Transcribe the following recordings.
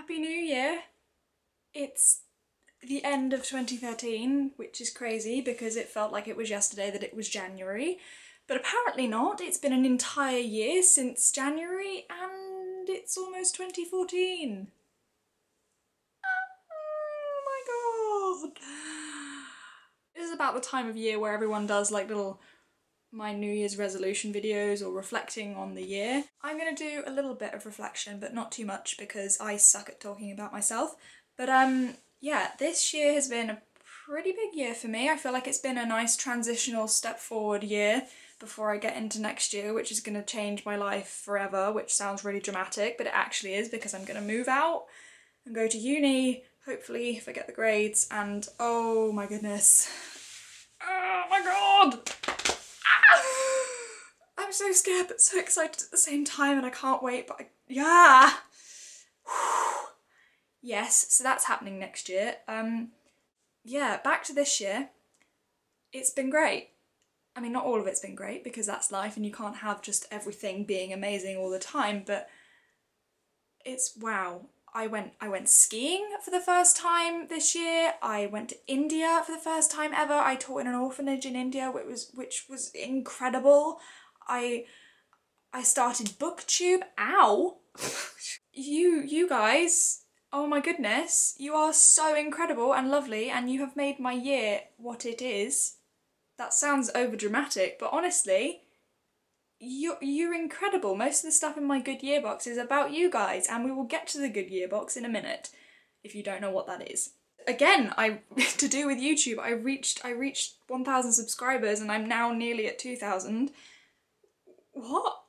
Happy New Year! It's the end of 2013, which is crazy because it felt like it was yesterday that it was January, but apparently not. It's been an entire year since January and it's almost 2014. Oh my god! This is about the time of year where everyone does like little my New Year's resolution videos or reflecting on the year. I'm gonna do a little bit of reflection, but not too much because I suck at talking about myself. But yeah, this year has been a pretty big year for me. I feel like it's been a nice transitional step forward year before I get into next year, which is gonna change my life forever, which sounds really dramatic, but it actually is because I'm gonna move out and go to uni, hopefully if I get the grades, and oh my goodness. Oh my god! I'm so scared but so excited at the same time and I can't wait, but yeah! Yes, so that's happening next year. Yeah, back to this year. It's been great. I mean, not all of it's been great because that's life and you can't have just everything being amazing all the time, but it's wow. I went skiing for the first time this year. I went to India for the first time ever. I taught in an orphanage in India, which was incredible. I started BookTube. Ow! You guys, oh my goodness, you are so incredible and lovely and you have made my year what it is. That sounds over dramatic, but honestly, you're incredible. Most of the stuff in my good year box is about you guys, and we will get to the good year box in a minute if you don't know what that is. Again, to do with YouTube, I reached 1,000 subscribers and I'm now nearly at 2,000. What?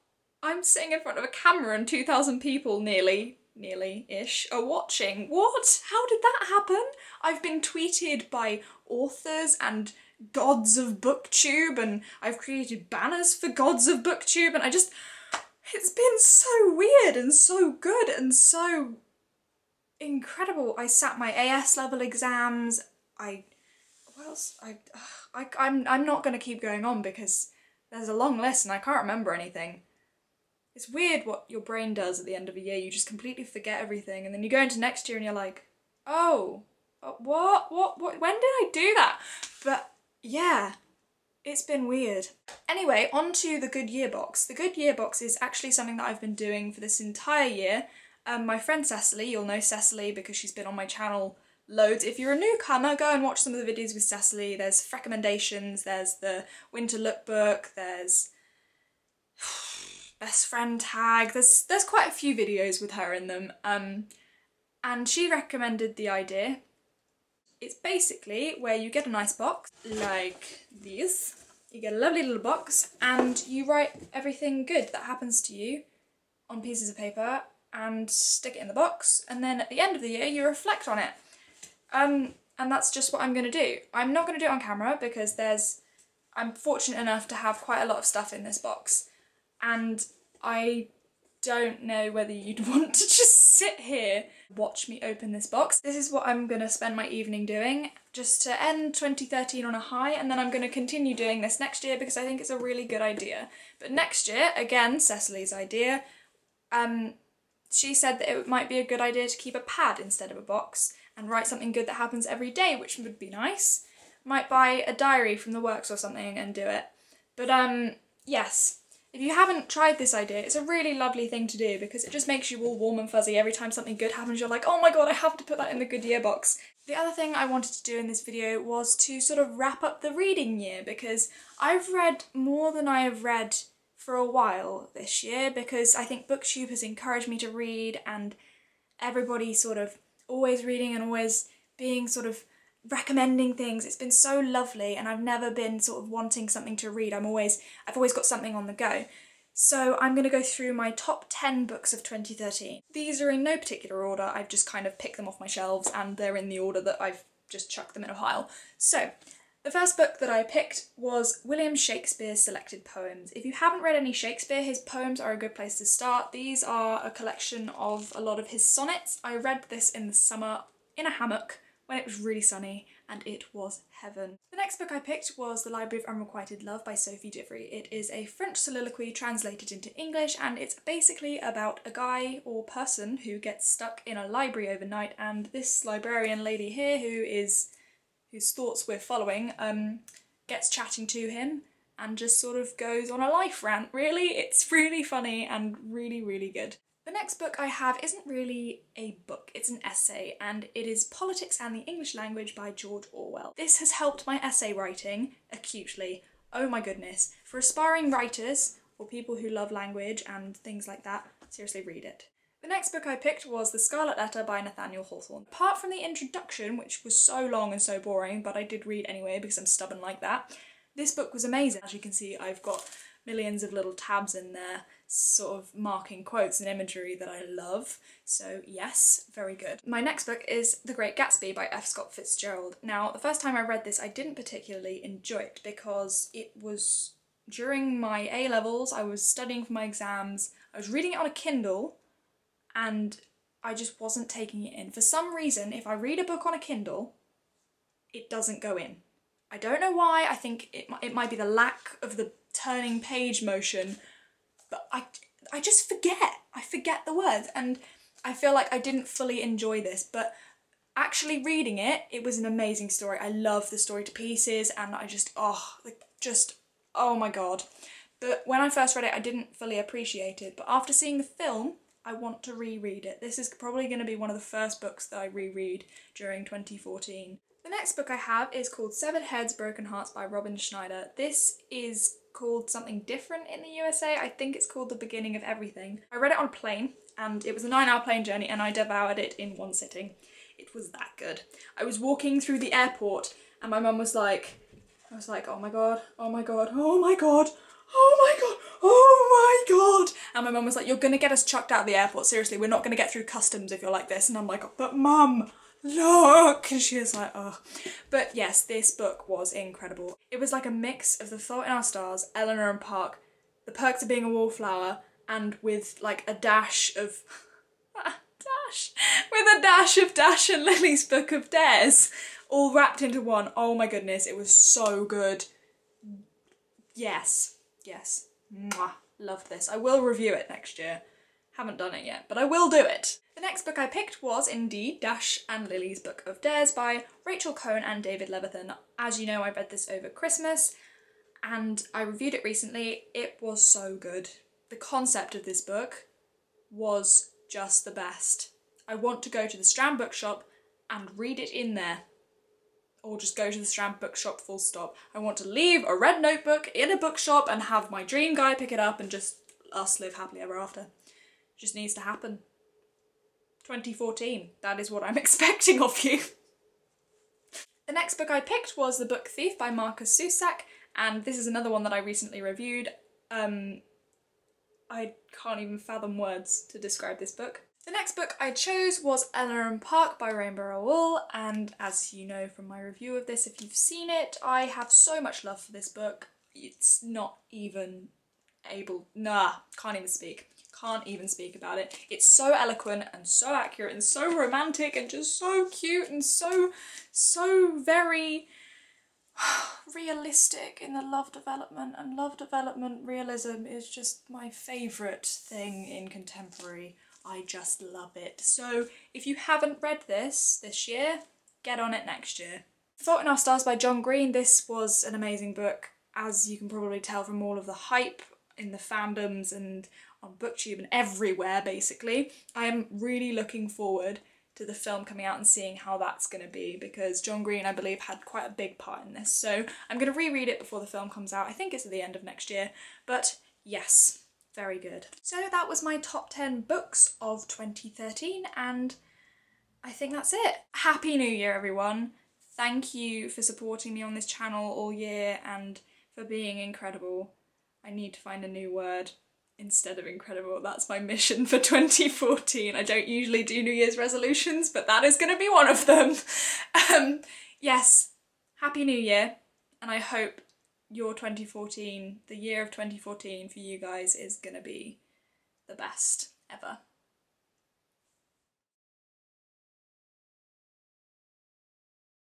I'm sitting in front of a camera and 2,000 people nearly-ish are watching. What? How did that happen? I've been tweeted by authors and gods of BookTube, and I've created banners for gods of BookTube, and it's been so weird and so good and so incredible. I sat my AS level exams. What else? I'm not gonna keep going on because there's a long list and I can't remember anything. It's weird what your brain does at the end of a year. You just completely forget everything and then you go into next year and you're like, oh, what, when did I do that? But yeah, it's been weird. Anyway, on to the good year box. The good year box is actually something that I've been doing for this entire year. My friend Cecily, you'll know Cecily because she's been on my channel loads. If you're a newcomer, go and watch some of the videos with Cecily. There's recommendations, there's the winter lookbook, there's best friend tag, there's quite a few videos with her in them. And she recommended the idea. It's basically where you get a nice box, like this. You get a lovely little box and you write everything good that happens to you on pieces of paper and stick it in the box, and then at the end of the year you reflect on it. And that's just what I'm gonna do. I'm not gonna do it on camera because I'm fortunate enough to have quite a lot of stuff in this box, and I don't know whether you'd want to just sit here, watch me open this box. This is what I'm gonna spend my evening doing, just to end 2013 on a high, and then I'm gonna continue doing this next year because I think it's a really good idea. But next year, again, Cecily's idea, she said that it might be a good idea to keep a pad instead of a box and write something good that happens every day, which would be nice. Might buy a diary from the works or something and do it. But yes. If you haven't tried this idea, it's a really lovely thing to do because it just makes you all warm and fuzzy. Every time something good happens, you're like, oh my god, I have to put that in the good year box. The other thing I wanted to do in this video was to sort of wrap up the reading year because I've read more than I have read for a while this year because I think BookTube has encouraged me to read and everybody sort of always reading and always being sort of recommending things. It's been so lovely and I've never been sort of wanting something to read. I've always got something on the go. So I'm going to go through my top 10 books of 2013. These are in no particular order, I've just kind of picked them off my shelves and they're in the order that I've just chucked them in a pile. So the first book that I picked was William Shakespeare's Selected Poems. If you haven't read any Shakespeare, his poems are a good place to start. These are a collection of a lot of his sonnets. I read this in the summer in a hammock when it was really sunny and it was heaven. The next book I picked was The Library of Unrequited Love by Sophie Divry. It is a French soliloquy translated into English, and it's basically about a guy or person who gets stuck in a library overnight, and this librarian lady here, whose thoughts we're following, gets chatting to him and just sort of goes on a life rant, really. It's really funny and really, really good. The next book I have isn't really a book, it's an essay, and it is Politics and the English Language by George Orwell. This has helped my essay writing acutely. Oh my goodness. For aspiring writers, or people who love language and things like that, seriously read it. The next book I picked was The Scarlet Letter by Nathaniel Hawthorne. Apart from the introduction, which was so long and so boring, but I did read anyway because I'm stubborn like that, this book was amazing. As you can see, I've got millions of little tabs in there, sort of marking quotes and imagery that I love. So yes, very good. My next book is The Great Gatsby by F. Scott Fitzgerald. Now, the first time I read this, I didn't particularly enjoy it because it was during my A-levels, I was studying for my exams, I was reading it on a Kindle, and I just wasn't taking it in. For some reason, if I read a book on a Kindle, it doesn't go in. I don't know why. I think it might be the lack of the turning page motion, but I just forget. I forget the words, and I feel like I didn't fully enjoy this, but actually reading it, it was an amazing story. I love the story to pieces, and I just, oh my god. But when I first read it, I didn't fully appreciate it, but after seeing the film, I want to reread it. This is probably going to be one of the first books that I reread during 2014. The next book I have is called Severed Heads, Broken Hearts by Robin Schneider. This is called something different in the USA. I think it's called The Beginning of Everything. I read it on a plane, and it was a 9-hour plane journey, and I devoured it in one sitting. It was that good. I was walking through the airport, and my mum was like, oh my god, oh my god, oh my god, oh my god, oh my god. And my mum was like, you're gonna get us chucked out of the airport, seriously, we're not gonna get through customs if you're like this. And I'm like, but mum, look! And she was like, oh. But yes, this book was incredible. It was like a mix of The Fault in Our Stars, Eleanor and Park, The Perks of Being a Wallflower, and with like a dash of with a dash of Dash and Lily's Book of Dares, all wrapped into one. Oh my goodness, it was so good. Yes, yes. Mwah. Loved this. I will review it next year. Haven't done it yet, but I will do it. The next book I picked was indeed Dash and Lily's Book of Dares by Rachel Cohn and David Levithan. As you know, I read this over Christmas and I reviewed it recently. It was so good. The concept of this book was just the best. I want to go to the Strand bookshop and read it in there. Or just go to the Strand bookshop full stop. I want to leave a red notebook in a bookshop and have my dream guy pick it up and just us live happily ever after. Just needs to happen. 2014, that is what I'm expecting of you. The next book I picked was The Book Thief by Marcus Zusak, and this is another one that I recently reviewed. I can't even fathom words to describe this book. The next book I chose was Eleanor and Park by Rainbow Rowell, and as you know from my review of this, if you've seen it, I have so much love for this book. It's not even can't even speak. Can't even speak about it. It's so eloquent and so accurate and so romantic and just so cute and so very realistic in the love development, and love development realism is just my favourite thing in contemporary. I just love it. So if you haven't read this year, get on it next year. Fault in Our Stars by John Green. This was an amazing book, as you can probably tell from all of the hype in the fandoms and on BookTube and everywhere basically. I am really looking forward to the film coming out and seeing how that's going to be, because John Green, I believe, had quite a big part in this. So I'm going to reread it before the film comes out. I think it's at the end of next year, but yes, very good. So that was my top 10 books of 2013, and I think that's it. Happy New Year, everyone. Thank you for supporting me on this channel all year and for being incredible. I need to find a new word instead of incredible. That's my mission for 2014. I don't usually do New Year's resolutions, but that is going to be one of them. Yes, Happy New Year, and I hope your 2014, the year of 2014 for you guys, is going to be the best ever.